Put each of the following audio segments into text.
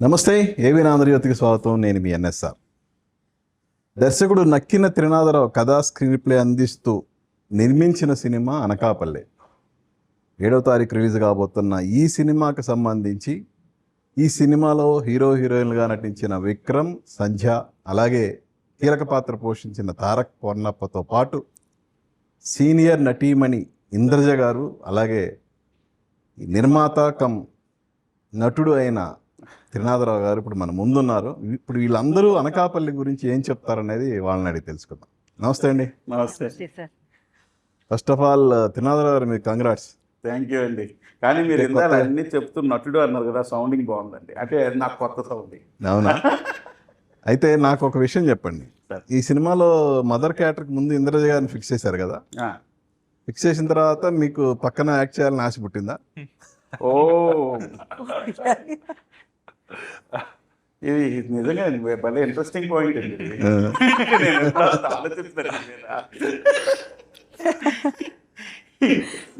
నమస్తే, ఏవి ఆంధ్రజ్యోతికి స్వాగతం. నేను మీ ఎన్ఎస్ఆర్. దర్శకుడు నక్కిన త్రినాథరావు కథా స్క్రీన్ ప్లే అందిస్తూ నిర్మించిన సినిమా అనకాపల్లి 7వ తారీఖు రిలీజ్ కాబోతున్న ఈ సినిమాకి సంబంధించి ఈ సినిమాలో హీరోయిన్లుగా నటించిన విక్రమ్, సంధ్య, అలాగే కీలక పాత్ర పోషించిన తారక్ పొన్నప్పతో పాటు సీనియర్ నటీమణి ఇంద్రజ గారు, అలాగే నిర్మాత కమ్ నటుడు అయిన త్రినాథరావు గారు ఇప్పుడు మన ముందున్నారు. ఇప్పుడు వీళ్ళందరూ అనకాపల్లి గురించి ఏం చెప్తారనేది వాళ్ళని అడిగి తెలుసుకుందాం. నమస్తే అండి. నమస్తే sir. First of all Trinatha Rao గారు, మీకు కంగ్రాట్స్. థ్యాంక్ యూ అండి. కానీ మీరు ఇందాక అన్ని చెప్తూ నటుడు అన్నారు కదా, సౌండింగ్ బాగుందండి. అంటే నాకు కొత్త సౌండింగ్. అవునా? అయితే నాకు ఒక విషయం చెప్పండి. ఈ సినిమాలో మదర్ క్యారెక్టర్కి ముందు ఇంద్రజ గారిని ఫిక్స్ చేశారు కదా, ఫిక్స్ చేసిన తర్వాత మీకు పక్కన యాక్ట్ చేయాలని ఆశ పుట్టిందా? ఓ, ఇది నిజంగా భలే ఇంట్రెస్టింగ్ పాయింట్ అండి. నేను ఆలోచిస్తాను.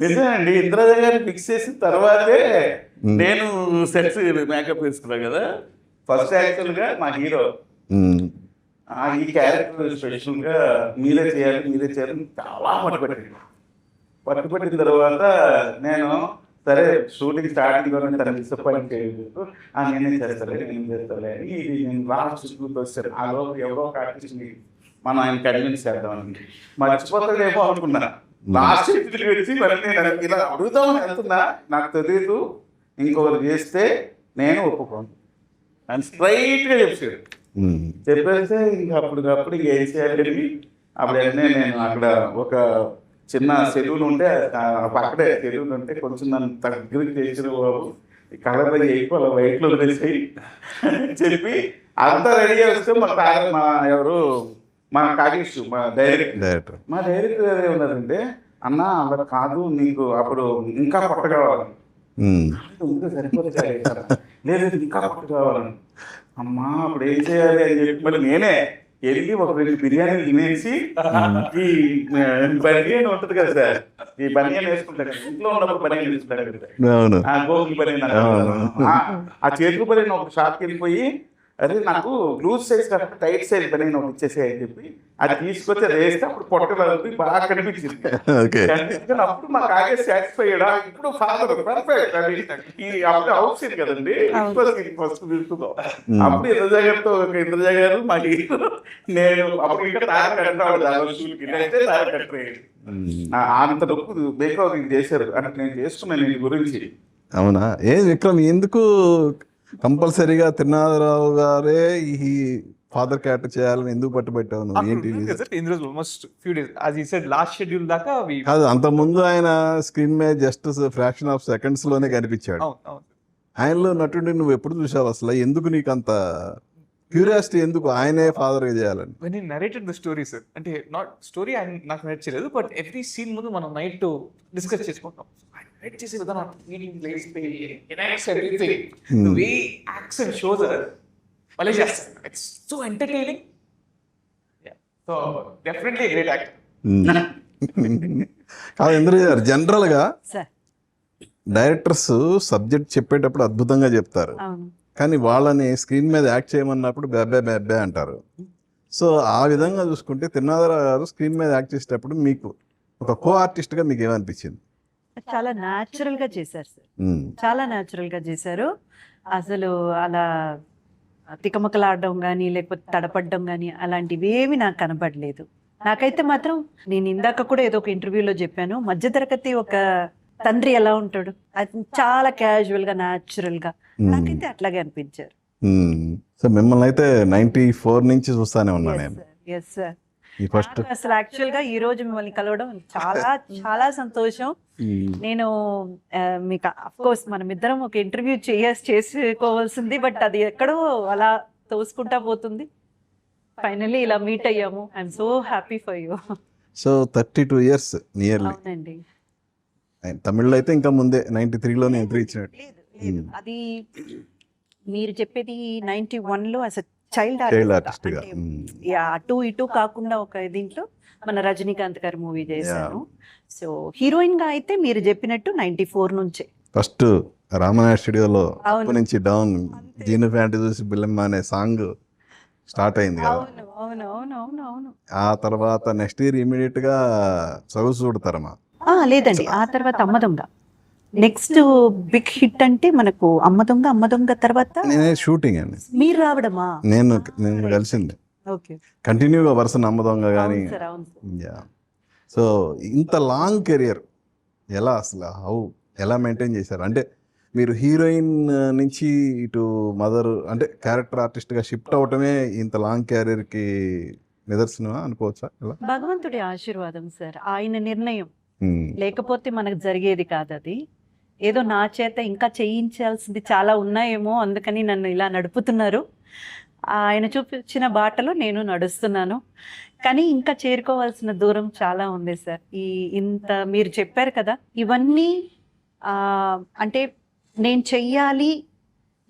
నిజమేనండి, ఇంద్రజ గారిని ఫిక్స్ చేసిన తర్వాతే నేను సెట్స్ మేకప్ వేసుకున్నాను కదా. ఫస్ట్ యాక్చువల్గా మా హీరో ఈ క్యారెక్టర్ స్పెషల్గా మీరే చేయాలని చాలా పట్టుబట్టిన తర్వాత నేను సరే షూటింగ్ స్టార్టింగ్లోనే తను డిసప్పాయింట్ చేయలేదు. నేనేం చేస్తాలే అని ఇది నేను లాస్ట్ వచ్చాను. ఆ లోపు ఎవరో ఒక ఆర్టిస్ట్ని మనం ఆయన కన్విన్స్ చేద్దామని మర్చిపోతాడేమో అనుకున్నా. లాస్ట్ వచ్చి మరి నేను ఇలా అడుగుదామని వెళ్తున్నా, నాకు తెలియదు ఇంకొకరు చేస్తే నేను ఒప్పుకోను అని స్ట్రైట్గా చెప్పాడు. చెప్పేస్తే ఇంకా అప్పటికప్పుడు ఏం చేయాలని అప్పుడన్నీ నేను అక్కడ ఒక చిన్న సెలవులు ఉంటే అక్కడే సెలవులు ఉంటే కొంచెం నన్ను దగ్గరికి చేసిన బాబు కలర్ అయిపో అలా వైట్లో వదిలేసి చెప్పి అంతా రెడీ చేస్తే మా ఎవరు మా కాగేష్ మా డైరెక్టర్ ఏమన్నారంటే, అన్న అలా కాదు నీకు అప్పుడు ఇంకా పొట్ట కావాలని, ఇంకా సరిపోతే లేదు ఇంకా పొట్ట కావాలని. అమ్మా అప్పుడు ఏం చేయాలి అని చెప్పి మళ్ళీ నేనే వెళ్ళి ఒక 2 బిర్యానీ తినేసి ఈ బనియన్ ఉంటుంది కదా సార్, ఈ బనియన్ వేసుకుంటాడు ఇంట్లో ఉన్నప్పుడు బనియన్ వేసుకుంటాడు, ఆ గోగులు బనియన్, ఆ చేతులు బనియన్ ఒక షాప్కి వెళ్ళిపోయి అదే నాకు లూజ్ సైజ్ కాకుండా టైట్ సైజ్ బనియన్ ఒకటి ఇచ్చేసే అని చెప్పి అది తీసుకొచ్చి అది వేస్తే అప్పుడు పొట్టలు బాగా కనిపించింది. అప్పుడు మాకు ఆగే సాటిస్ఫై అయ్యాడా, ఇప్పుడు ఫాదర్ పర్ఫెక్ట్ ఈ అప్పుడు అవుట్ కదండి ఫస్ట్ తీసుకుందాం. అప్పుడు ఇంద్రజ గారు మా నేను అప్పుడు ఇంకా తార కట్టాడు అంత డబ్బు మేకప్ చేశారు అంటే నేను చేసుకున్నాను దీని గురించి. అవునా? ఏ విక్రమ్, ఎందుకు కంపల్సరీగా త్రినాథరావు గారే ఈ ఫాదర్ క్యారెక్టర్ చేయాలని ఎందుకు పట్టుబట్టావు నువ్వు? ఏంటి కాదు, అంత ముందు ఆయన స్క్రీన్ మీద జస్ట్ ఫ్రాక్షన్ ఆఫ్ సెకండ్స్ లోనే కనిపించాడు. ఆయనలో నటుడిని నువ్వు ఎప్పుడు చూసావు అసలు? ఎందుకు నీకు అంత క్యూరియాసిటీ, ఎందుకు ఆయనే ఫాదర్ గా చేయాలని? when he narrated the story sir, అంటే నాట్ స్టోరీ ఆయన నాకు నరేట్ చేయలేదు, బట్ ఎవ్రీ సీన్ ముందు మనం నైట్ డిస్కస్ చేసుకుంటాం. నరేట్ చేసే విధానం, మీటింగ్ ప్లేస్ ఎనెక్స్ everything, the way acts and shows are భలే చేస్తారు. It's so entertaining. So definitely great actor. కాదు ఇంద్రజ గారు, జనరల్ గా డైరెక్టర్స్ సబ్జెక్ట్ చెప్పేటప్పుడు అద్భుతంగా చెప్తారు, కానీ వాళ్ళని స్క్రీన్ మీద యాక్ట్ చేయమన్నప్పుడు బెబ్బే అంటారు. సో ఆ విధంగా చూసుకుంటే త్రినాథరావు గారు స్క్రీన్ మీద యాక్ట్ చేసేటప్పుడు మీకు ఒక కో ఆర్టిస్ట్ గా మీకు ఏమనిపించింది? చాలా న్యాచురల్ గా చేశారు సార్, చాలా న్యాచురల్ గా చేశారు. అసలు అలా తికమకలాడడం కానీ లేకపోతే తడపడడం కానీ అలాంటివి ఏమి నాకు కనపడలేదు. నాకైతే మాత్రం, నేను ఇందాక కూడా ఏదో ఒక ఇంటర్వ్యూలో చెప్పాను, మధ్యతరగతి ఒక తండ్రి ఎలా ఉంటాడు, అది చాలా క్యాజువల్ గా న్యాచురల్ గా నాకైతే అట్లాగే అనిపించారు. సో మిమ్మల్ని అయితే 94 నుంచి చూస్తానే ఉన్నా నేను. అసలు యాక్చువల్ గా ఈ రోజు మిమ్మల్ని కలవడం చాలా చాలా సంతోషం. నేను మీకు అఫ్ కోర్స్ మనం ఇద్దరం ఒక ఇంటర్వ్యూ చేసుకోవాల్సింది, బట్ అది ఎక్కడో అలా తోసుకుంటా పోతుంది. ఫైనల్లీ ఇలా మీట్ అయ్యాము. I'm so happy for you. So 32 years nearly. అవునండి. తమిళ్లో అయితే ఇంకా ముందే 93లోనే ఎంట్రీ ఇచ్చినట్టు. అది మీరు చెప్పేది 91లో అసలు చైల్డ్ ఆర్టిస్ట్ గా, అటు ఇటు కాకుండా ఒక దీంట్లో మన రజనీకాంత్ గారి మూవీ చేశాను. సో హీరోయిన్ గా అయితే మీరు చెప్పినట్టు 94 నుంచే ఫస్ట్ రామనాయుడు స్టూడియోలో అవును. అప్పటి నుంచి డౌన్ జీను ప్యాంట్ చూసి బిల్లమ్మ అనే సాంగ్ స్టార్ట్ అయింది కదా. అవును అవును అవును అవును అవును ఆ తర్వాత నెక్స్ట్ ఇయర్ ఇమీడియట్ గా సొగసు చూడతారమ్మా. లేదండి, ఆ తర్వాత అమ్మ దొంగ నెక్స్ట్ బిగ్ హిట్ అంటే మనకు అమ్మ దొంగ. అమ్మ దొంగ తర్వాత నేనే షూటింగ్ అండి, మీరు రావడమా? నేను కలిసింది ఓకే, కంటిన్యూగా వరుస నమ్మదొంగ కానీ. అవును సార్, అవును సార్. యా. సో ఇంత లాంగ్ కెరియర్ ఎలా అసలు ఎలా మెయింటైన్ చేశారు? అంటే మీరు హీరోయిన్ నుంచి ఇటు మదర్ అంటే క్యారెక్టర్ ఆర్టిస్ట్గా షిఫ్ట్ అవటమే ఇంత లాంగ్ కెరీర్కి నిదర్శనమా అనుకోవచ్చా? ఎలా? భగవంతుడి ఆశీర్వాదం సార్, ఆయన నిర్ణయం. Hmm. లేకపోతే మనకు జరిగేది కాదు అది. ఏదో నా చేత ఇంకా చేయించాల్సింది చాలా ఉన్నాయేమో, అందుకని నన్ను ఇలా నడుపుతున్నారు. ఆయన చూపించిన బాటలో నేను నడుస్తున్నాను. కానీ ఇంకా చేరుకోవాల్సిన దూరం చాలా ఉంది సార్. ఇంత మీరు చెప్పారు కదా, ఇవన్నీ అంటే నేను చెయ్యాలి,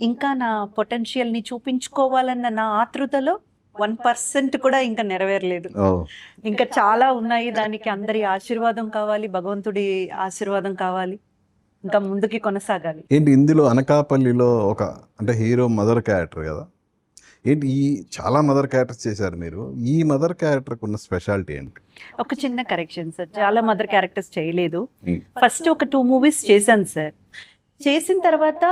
ఇంకా నా పొటెన్షియల్ని చూపించుకోవాలన్న నా ఆతృతలో 1% కూడా ఇంకా నెరవేరలేదు. Oh. ఇంకా చాలా ఉన్నాయి. దానికి అందరి ఆశీర్వాదం కావాలి, భగవంతుడి ఆశీర్వాదం కావాలి, ఇంకా ముందుకి కొనసాగాలి. ఏంటి ఇందులో అనకాపల్లిలో ఒక అంటే హీరో మదర్ క్యారెక్టర్ కదా, ఏంటి ఈ చాలా మదర్ క్యారెక్టర్స్ చేశారు మీరు, ఈ మదర్ క్యారెక్టర్కి ఉన్న స్పెషాలిటీ ఏంటి? ఒక చిన్న కరెక్షన్ సార్, చాలా మదర్ క్యారెక్టర్స్ చేయలేదు. Hmm. ఫస్ట్ ఒక 2 మూవీస్ చేశాను సార్. చేసిన తర్వాత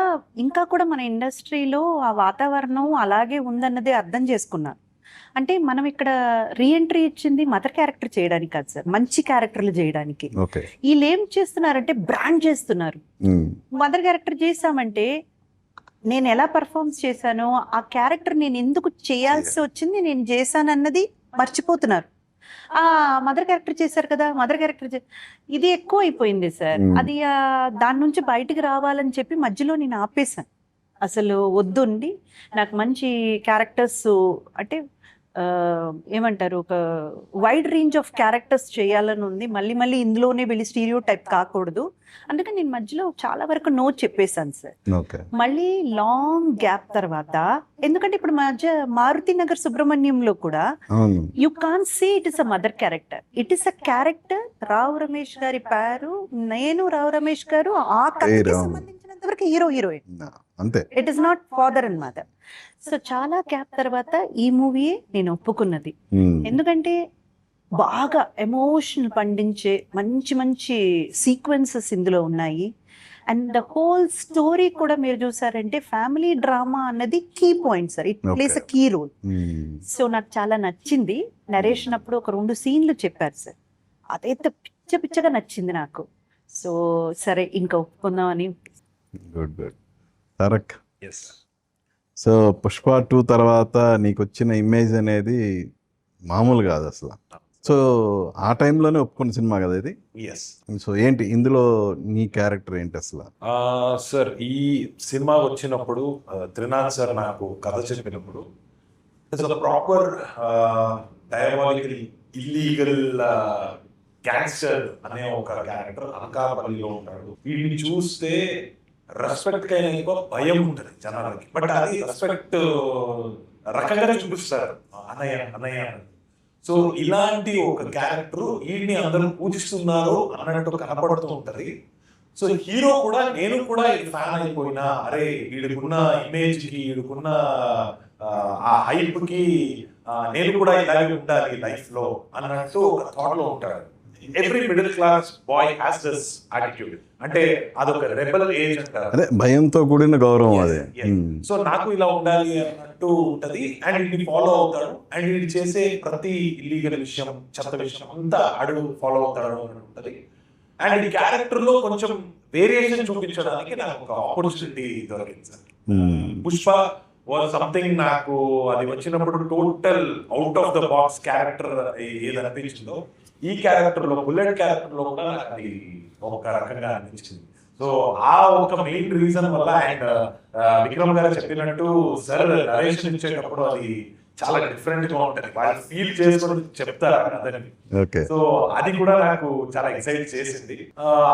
ఇంకా కూడా మన ఇండస్ట్రీలో ఆ వాతావరణం అలాగే ఉందన్నది అర్థం చేసుకున్నాను. అంటే మనం ఇక్కడ రీఎంట్రీ ఇచ్చింది మదర్ క్యారెక్టర్ చేయడానికి కాదు సార్, మంచి క్యారెక్టర్లు చేయడానికి. ఓకే. వీళ్ళు ఏం చేస్తున్నారంటే బ్రాండ్ చేస్తున్నారు. Hmm. మదర్ క్యారెక్టర్ చేసామంటే నేను ఎలా పర్ఫార్మ్ చేశానో ఆ క్యారెక్టర్ నేను ఎందుకు చేయాల్సి వచ్చింది, నేను చేశానన్నది మర్చిపోతున్నారు. ఆ మదర్ క్యారెక్టర్ చేశారు కదా, మదర్ క్యారెక్టర్ ఇది ఎక్కువ అయిపోయింది సార్. అది దాని నుంచి బయటికి రావాలని చెప్పి మధ్యలో నేను ఆపేశాను. అసలు వద్దుండి, నాకు మంచి క్యారెక్టర్స్ అంటే ఏమంటారు, ఒక వైడ్ రేంజ్ ఆఫ్ క్యారెక్టర్స్ చేయాలని ఉంది. మళ్ళీ ఇందులోనే వెళ్ళి స్టీరియో టైప్ కాకూడదు. అందుకని నేను మధ్యలో చాలా వరకు నో చెప్పేశాను సార్. ఓకే. మళ్ళీ లాంగ్ గ్యాప్ తర్వాత, ఎందుకంటే ఇప్పుడు మధ్య మారుతి నగర్ సుబ్రహ్మణ్యంలో కూడా అవును. You can say it is a mother character, it is a character. Rao Ramesh గారి పేరు, నేను రావు రమేష్ గారు ఆ కథకి సంబంధించినంత వరకు హీరో హీరోయిన్, అంతే. It is not father and mother. So చాలా గ్యాప్ తర్వాత ఈ మూవీ నేను ఒప్పుకున్నది. ఎందుకంటే బాగా ఎమోషన్ పండించే మంచి మంచి సీక్వెన్సెస్ ఇందులో ఉన్నాయి. అండ్ ద హోల్ స్టోరీ కూడా మీరు చూసారంటే ఫ్యామిలీ డ్రామా అన్నది key point sir, it plays a key role. So నాకు చాలా నచ్చింది. నరేషన్ అప్పుడు ఒక 2 సీన్లు చెప్పారు సార్, అదైతే పిచ్చగా నచ్చింది నాకు. సో సరే ఇంకా ఒప్పుకుందామని. గుడ్. తారక్. సో పుష్ప 2 తర్వాత నీకు వచ్చిన ఇమేజ్ అనేది మామూలు కాదు అసలు. సో ఆ టైంలోనే ఒప్పుకున్న సినిమా కదా ఇది. సో ఏంటి ఇందులో నీ క్యారెక్టర్ ఏంటి అసలు? సార్ ఈ సినిమా వచ్చినప్పుడు త్రినాథ్ సార్ నాకు కథ చెప్పినప్పుడు ప్రాపర్ డయాబాలికల్ ఇల్లీగల్ గ్యాంగ్స్టర్ అనే ఒక క్యారెక్టర్ అనకాపల్లిలో ఉంటాడు. వీడిని చూస్తే రెస్పెక్ట్ కైనా ఎక్కువ భయం ఉంటుంది జనాలకి, బట్ అది రెస్పెక్ట్ రకంగా చూపిస్తారు అన్నయ్య. సో ఇలాంటి ఒక క్యారెక్టర్ వీడిని అందరూ పూజిస్తున్నారు అన్నట్టు కనపడుతూ ఉంటది. సో హీరో కూడా నేను కూడా ఫ్యాన్ అయిపోయినా, అరే వీడికున్న ఇమేజ్ కి వీడికున్న ఆ హైప్ కి నేను కూడా ఇలాగే ఉండాలి లైఫ్ లో అన్నట్టు ఒక థాట్ లో ఉంటాడు. Every middle class boy has this attitude. అంటే అదొక రెబల్ ఏజ్ అంటారు, అదే భయంతో కూడిన గౌరవం అదే. సో నాకు ఇలా ఉండాలి అన్నట్టు ఉంటది. అండ్ వీడిని ఫాలో అవుతాడు, అండ్ వీడు చేసే ప్రతి ఇల్లీగల్ విషయం, చెత్త విషయం అంతా అడుగు ఫాలో అవుతాడు అని ఉంటది. అండ్ ఈ క్యారెక్టర్ లో కొంచెం వేరియేషన్ చూపించడానికి నాకు ఒక ఆపర్చునిటీ దొరికింది సార్. పుష్ప వాజ్ సంథింగ్, నాకు అది వచ్చినప్పుడు total out of the box character ఏది అనిపించిందో ఈ క్యారెక్టర్ లో, బుల్లెట్ క్యారెక్టర్ లో కూడా నాకు అది ఒక రకంగా అనిపించింది. సో ఆ ఒక మెయిన్ రీజన్ వల్ల, అండ్ విక్రమ్ గారు చెప్పినట్టు సార్ నరేషన్ ఇచ్చేటప్పుడు అది చాలా డిఫరెంట్ గా ఉంటుంది, వాళ్ళు ఫీల్ చేసుకొని చెప్తారు అదని. సో అది కూడా నాకు చాలా ఎక్సైట్ చేసింది.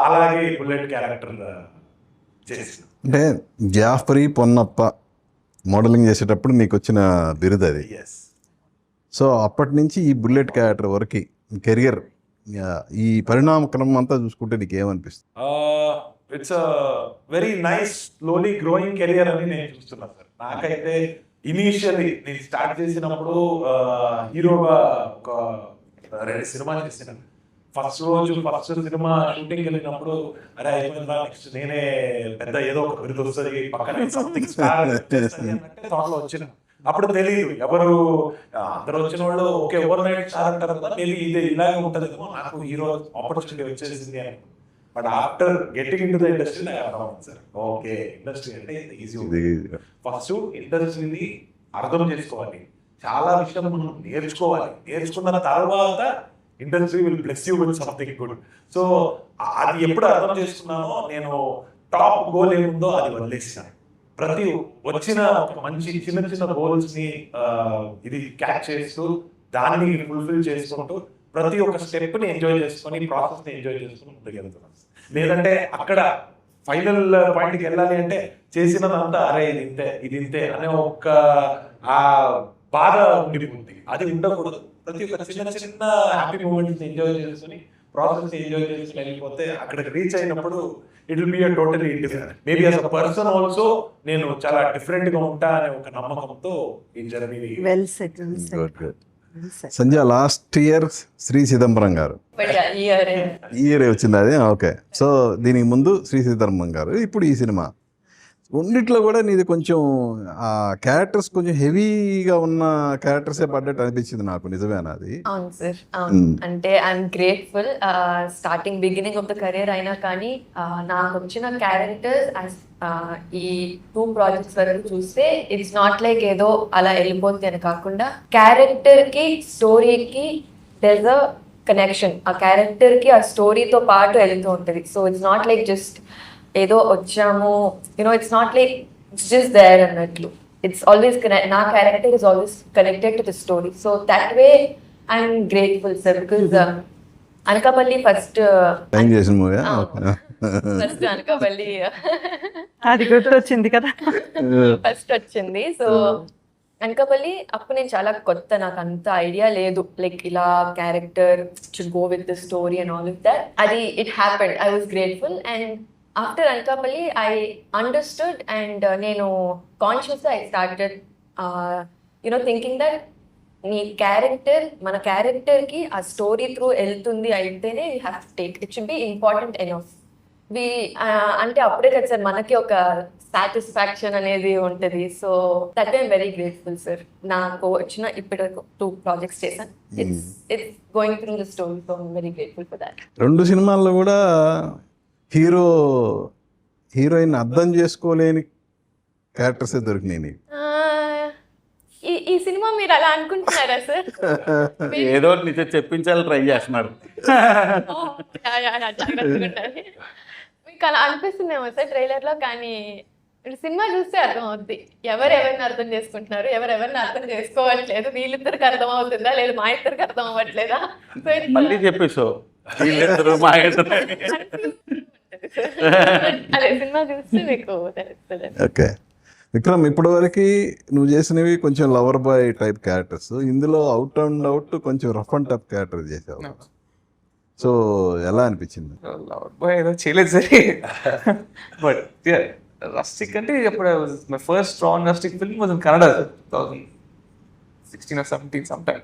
అలాగే బుల్లెట్ క్యారెక్టర్ చేసింది. అంటే జాఫరీ పొన్నప్ప మోడలింగ్ చేసేటప్పుడు నీకు వచ్చిన బిరుదు అది. సో అప్పటి నుంచి ఈ బుల్లెట్ క్యారెక్టర్ వరకు కెరియర్, ఈ పరిణామ క్రమం అంతా చూసుకుంటే నీకు ఏమనిపిస్తుంది? It's very nice slowly growing career అని నేను చూస్తున్నాను సార్. నాకైతే ఇనీషియలీ నేను స్టార్ట్ చేసినప్పుడు హీరోగా ఒక 2 సినిమాలు చేసినాను. ఫస్ట్ సినిమా షూటింగ్ వెళ్ళినప్పుడు అరే అయిపోయిందా నెక్స్ట్ నేనే పెద్ద ఏదో ఒక బిరుదు వస్తుంది పక్కన సంథింగ్ థాట్లో వచ్చిన. అప్పుడు తెలియదు ఎవరు అందరు వచ్చిన వాళ్ళు ఓకే ఓవర్ నైట్ స్టార్ అంటారు కదా, మేబీ ఇది ఇలాగే ఉంటుంది ఏమో, నాకు హీరో ఆపర్చునిటీ వచ్చేసింది అని. But after getting in to the industry నాకు అర్థమైంది సార్, ఓకే ఇండస్ట్రీ అంటే ఈజీ. ఫస్ట్ ఇండస్ట్రీని అర్థం చేసుకోవాలి, చాలా విషయం మనం నేర్చుకోవాలి. నేర్చుకున్న తర్వాత industry will bless you with something good. So అది ఎప్పుడు అర్థం చేసుకున్నానో నేను టాప్ గోల్ ఏముందో అది వదిలేసాను. ప్రతి వచ్చిన ఒక మంచి చిన్న గోల్స్ ని ఇది క్యాచ్ చేస్తూ దాన్ని ఫుల్ఫిల్ చేసుకుంటూ ప్రతి ఒక్క స్టెప్ ని ఎంజాయ్ చేసుకొని ప్రాసెస్ ని ఎంజాయ్ చేసుకుని ముందుకు వెళ్తున్నాను. లేదంటే అక్కడ ఫైనల్ పాయింట్కి వెళ్ళాలి అంటే చేసినంతా అరే ఇది ఇంతే అనే ఒక ఆ బాధ ఉండిపోతుంది. అది ఉండకూడదు. ప్రతి ఒక్క చిన్న హ్యాపీ మూమెంట్స్ ఎంజాయ్ చేసుకుని ప్రాసెస్ ఎంజాయ్ చేసుకుని వెళ్ళిపోతే అక్కడికి రీచ్ అయినప్పుడు it will be a totally different. Maybe as a person also నేను చాలా డిఫరెంట్ గా ఉంటా అనే ఒక నమ్మకంతో ఈ journey. Well set. Sanjay, last year Shri Chidambaram garu, ఈ ఇయర్ వచ్చింది అది. ఓకే, సో దీనికి ముందు శ్రీ చిదంబరం గారు, ఇప్పుడు ఈ సినిమా. రెండిట్లో కూడా నీది కొంచెం ఆ క్యారెక్టర్స్ కొంచెం హెవీగా ఉన్న క్యారెక్టర్సే పడ్డట్టు అనిపించింది నాకు. నిజమేనా అది? అవును సార్, అవును. అంటే I'm grateful. Starting beginning of the career అయినా కానీ నాకు వచ్చిన క్యారెక్టర్స్ ఈ 2 ప్రాజెక్ట్స్ వరకు చూస్తే ఇట్స్ నాట్ లైక్ ఏదో అలా వెళ్ళిపోతుంది అని కాకుండా క్యారెక్టర్ కి స్టోరీకి దెర్ అ కనెక్షన్. ఆ క్యారెక్టర్ కి ఆ స్టోరీతో పాటు వెళ్తూ ఉంటుంది. So it's not like just ఏదో వచ్చాము, it's not like it's just there అన్నట్లు. ఇట్స్ ఆల్వేస్ నా character is always connected to the story. So that way I'm grateful sir. Because Anakapalli first Anakapalli అది గుర్తొచ్చింది కదా, ఫస్ట్ వచ్చింది. సో అనకాపల్లి అప్పుడు నేను చాలా కొత్త, నాకు అంత ఐడియా లేదు లైక్ ఇలా character should go with the story and all of that. అది it happened. I was grateful. And after Anakapalli I understood and నేను కాన్షియస్గా ఐ స్టార్టెడ్ థింకింగ్ దట్ మన క్యారెక్టర్కి ఆ స్టోరీ త్రూ వెళ్తుంది అయితేనే you have to take. It should be important enough. అంటే అప్పుడే కదా సార్ మనకి ఒక సాటిస్ఫాక్షన్ అనేది ఉంటుంది. So that I'm very grateful sir. నాకు వచ్చిన ఇప్పటివరకు 2 ప్రాజెక్ట్స్ చేశాను. It's going through the story. So I'm very grateful for that. 2 సినిమాల్లో కూడా హీరోయిన్ అర్థం చేసుకోలేని క్యారెక్టర్సే దొరికినాయి. ఈ సినిమా మీరు అలా అనుకుంటున్నారా సార్? ఏదో నిజం చెప్పించాలి ట్రై చేస్తున్నారు. మీకు అలా అనిపిస్తుందేమో సార్ ట్రైలర్ లో, కానీ సినిమా చూస్తే అర్థం అవుద్ది ఎవరెవరిని అర్థం చేసుకుంటున్నారు, ఎవరెవరిని అర్థం చేసుకోవట్లేదు. వీళ్ళిద్దరికి అర్థం అవుతుందా లేదు మా ఇద్దరికి అర్థం అవ్వట్లేదా? మళ్ళీ చెప్పేసావు వీళ్ళిద్దరు మా ఇద్దరు. అదే సినిమా చూస్తే మీకు తెలుస్తుంది. ఓకే విక్రమ్, ఇప్పటివరకు నువ్వు చేసినవి కొంచెం లవర్ బాయ్ టైప్ క్యారెక్టర్స్, ఇందులో అవుట్ అండ్ అవుట్ కొంచెం రఫ్ అండ్ టఫ్ క్యారెక్టర్ చేసావు. సో ఎలా అనిపించింది? లవర్ బాయ్ ఏదో చేయలేదు సరే, బట్ రస్టిక్ అంటే అప్పుడు my first strong rustic film was in Kannada 2016 or 17 sometime.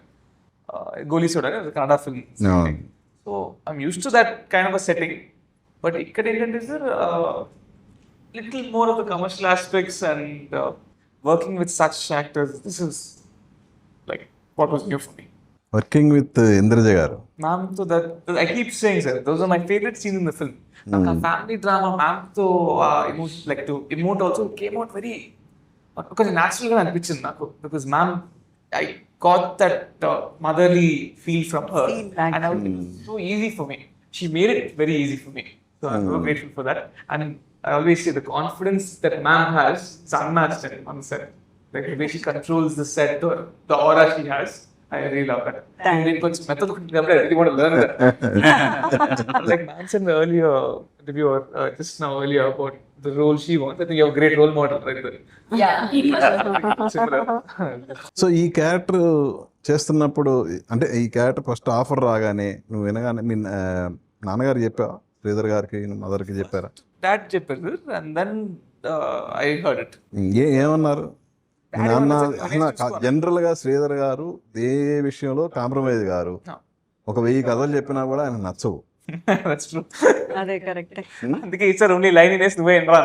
Goli soda Kannada film. So I'm used to that kind of a setting. But ఇక్కడ ఏంటంటే sir little more of the commercial aspects and working with such actors, this is like what was new for me. Working with Indraja garu, ma'am, so that I keep saying sir, those are my favorite scenes in the film. Like a family drama, ma'am, so like to emote also came out very because natural ga anpichindi naku, because ma'am I got that motherly feel from her, and it was so easy for me. She made it very easy for me, so I'm so grateful for that. And I always say the confidence that ma'am has is unmatched on the set. Like the way she controls the set or the aura she has, I really love that. And it was method I really want to learn that. Like ma'am said in the earlier interview or just now earlier about the role she wants, I think you have a great role model right there. Yeah. Similar. So ఈ character చేస్తున్నప్పుడు అంటే ఈ character first offer రాగానే నువ్వు వినగానే మీ నాన్నగారు చెప్పావా, శ్రీధర్ గారికి మదర్కి చెప్పారా? డాడ్ చెప్పారు and then I heard it. ఏమన్నారు మీ Daddy నాన్న? వాళ్ళు చెప్పారు, "నేను చూసుకోను." జనరల్గా శ్రీధర్ గారు ఏ విషయంలో కాంప్రమైజ్ గారు. No. ఒక 1000 కథలు చెప్పినా కూడా ఆయన నచ్చవు. That's true. అదే కరెక్ట్. అందుకే ఇచ్చారు ఓన్లీ లైన్ ఇనేసి నువ్వే ఎండ్రా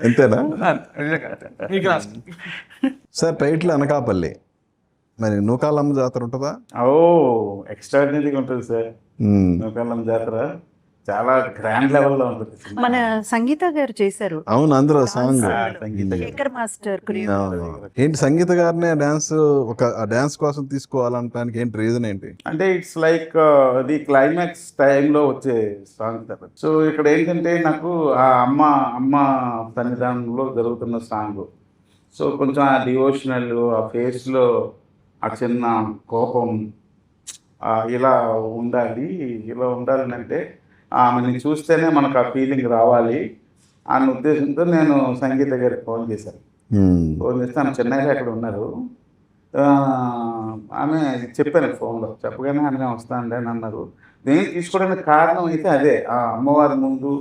అంతేనా? మీకు సార్ టైటిల్ అనకాపల్లి, మరి నూకాలమ్మ జాతర ఉంటుందా? ఓ ఎక్స్ట్రాడినరీగా ఉంటుంది సార్. మ్మ్. నూకాలం జాతర చాలా గ్రాండ్ లెవెల్లో ఉంటుంది. మన సంగీత గారు చేశారు. అవును, అందులో సాంగ్. శేఖర్ మాస్టర్ ఏంటి సంగీత గారినే డాన్స్, ఒక డాన్స్ కోసం తీసుకోవాలనడానికి ఏంటి రీజన్ ఏంటి? అంటే ఇట్స్ లైక్ ది క్లైమాక్స్ టైంలో వచ్చే సాంగ్ సార్. సో ఇక్కడ ఏంటంటే నాకు ఆ అమ్మ సన్నిధానంలో జరుగుతున్న సాంగ్. సో కొంచెం ఆ డివోషనల్, ఆ ఫేస్లో ఆ చిన్న కోపం ఇలా ఉండాలి. ఇలా ఉండాలంటే ఆమెని చూస్తేనే మనకు ఆ ఫీలింగ్ రావాలి అన్న ఉద్దేశంతో నేను సంగీత గారికి ఫోన్ చేశాను. మ్మ్. ఫోన్ చేస్తే ఆమె చెన్నైలో అక్కడ ఉన్నారు. ఆమె చెప్పాను ఫోన్లో, చెప్పగానే ఆమె వస్తానండి అని అన్నారు. నేను తీసుకోవడానికి కారణం అయితే అదే, ఆ అమ్మవారి ముందు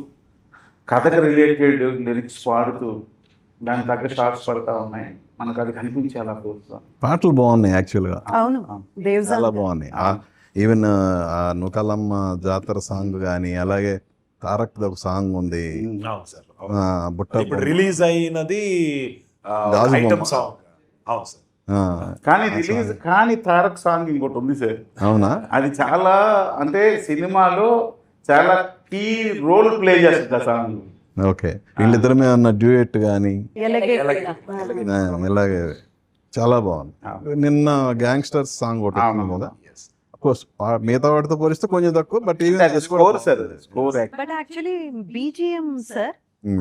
కథకు రిలేటెడ్ లిరిక్స్ పాడుతూ దానికి తగ్గ షార్ట్స్ పడతా ఉన్నాయి. మనకు అది కనిపించేలా చూస్తాం. పాటలు బాగున్నాయి యాక్చువల్గా, అవును దేవ్ చాలా బాగున్నాయి. ఈవెన్ ఆ నూకాలమ్మ జాతర సాంగ్ కానీ, అలాగే తారక్ ఒక సాంగ్ ఉంది, అవును సార్. బుట్ట ఇప్పుడు రిలీజ్ అయినది గాజు ఐటమ్ బొమ్మ. సాంగ్. అవును సార్. కానీ రిలీజ్ కానీ తారక్ సాంగ్ ఇంకోటి ఉంది సార్. అవునా? అది చాలా అంటే సినిమాలో చాలా కీ రోల్ ప్లే చేస్తుంది ఆ సాంగ్. ఓకే, వీళ్ళిద్దరి మీద ఉన్న డ్యూయెట్ కానీ ఇలాగే చాలా బాగుంది. నిన్న గ్యాంగ్స్టర్స్ సాంగ్ ఒకటి వచ్చింది కదా, కోర్స్ మిగతా వాటితో పోలిస్తే కొంచెం తక్కువ, but score sir, score but actually BGM sir